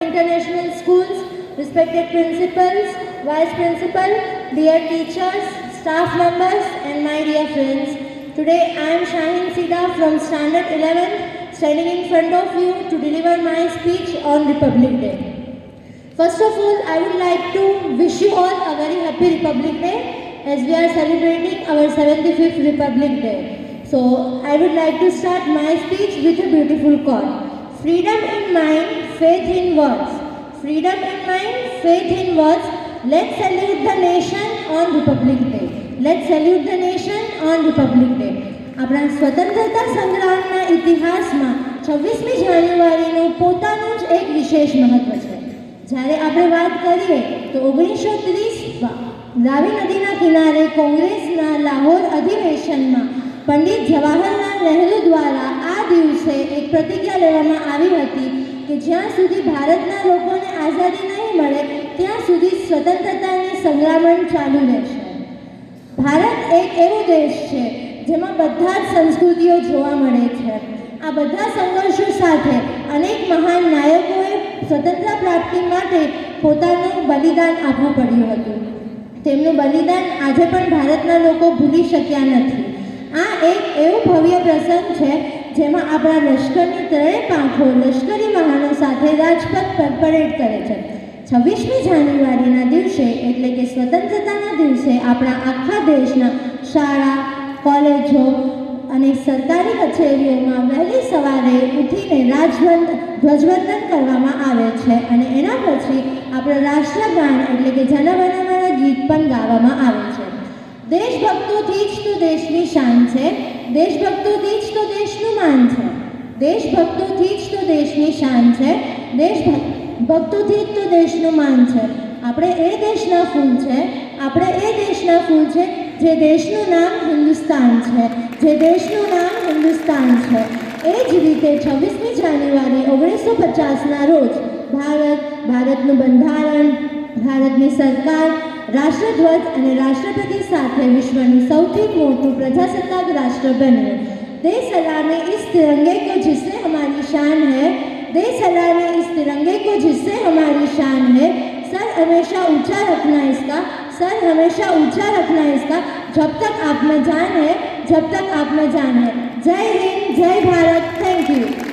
International Schools, respected principals, vice principal, dear teachers, staff members and my dear friends. Today I am Shahin Sida from Standard 11th standing in front of you to deliver my speech on Republic Day. First of all, I would like to wish you all a very happy Republic Day as we are celebrating our 75th Republic Day. So I would like to start my speech with a beautiful quote. Freedom in mind, faith in words. Freedom in mind, faith in words. Let's salute the nation on Republic Day. Let's salute the nation on Republic Day. આપણા સ્વતંત્રતા સંગ્રામના ઇતિહાસમાં 26મી જાન્યુઆરીનું પોતાનું જ એક વિશેષ મહત્વ છે. જ્યારે આપણે વાત કરીએ તો 1930માં રાવી નદીના કિનારે કોંગ્રેસના લાહોર અધિવેશનમાં પંડિત જવાહરલાલ નહેરુ દ્વારા આ દિવસે એક પ્રતિજ્ઞા લેવામાં આવી હતી કે જ્યાં સુધી ભારતના લોકોને આઝાદી નહીં મળે ત્યાં સુધી સ્વતંત્રતાની સંગ્રામણ ચાલુ રહેશે. ભારત એક એવો દેશ છે જેમાં બધા જ સંસ્કૃતિઓ જોવા મળે છે. આ બધા સંઘર્ષો સાથે અનેક મહાન નાયકોએ સ્વતંત્રતા પ્રાપ્તિ માટે પોતાનું બલિદાન આપવું પડ્યું હતું. તેમનું બલિદાન આજે પણ ભારતના લોકો ભૂલી શક્યા નથી. આ એક એવો ભવ્ય પ્રસંગ છે જેમાં આપણા લશ્કરની ત્રણેય પાંખો લશ્કરી વાહનો સાથે રાજપથ પર પરેડ કરે છે. 26મી જાન્યુઆરીના દિવસે એટલે કે સ્વતંત્રતાના દિવસે આપણા આખા દેશના શાળા, કોલેજો અને સરકારી કચેરીઓમાં વહેલી સવારે ઉઠીને ધ્વજવંદન કરવામાં આવે છે અને એના પછી આપણું રાષ્ટ્રગાન એટલે કે જન ગણ મન ગીત પણ ગાવામાં આવે છે. દેશભક્તોથી જ તો દેશની શાન છે, દેશભક્તોથી જ તો દેશનું માન છે. દેશભક્તોથી જ તો દેશની શાન છે, દેશભક્તોથી જ તો દેશનું માન છે. આપણે એ દેશના ફૂલ છે, આપણે એ દેશના ફૂલ છે જે દેશનું નામ હિન્દુસ્તાન છે, જે દેશનું નામ હિન્દુસ્તાન છે. એ જ રીતે 26મી જાન્યુઆરી 1950ના રોજ ભારતનું બંધારણ, ભારતની સરકાર, રાષ્ટ્રધ્વજ અને રાષ્ટ્રપતિ સાથે વિશ્વનું સૌથી મોટું પ્રજાસત્તાક રાષ્ટ્ર બન્યું. देश सलामी इस तिरंगे को जिससे हमारी शान है, देश सलामी इस तिरंगे को जिससे हमारी शान है. सर हमेशा ऊंचा रखना इसका, सर हमेशा ऊंचा रखना इसका, जब तक आप में जान है, जब तक आप में जान है. जय हिंद, जय भारत. Thank you.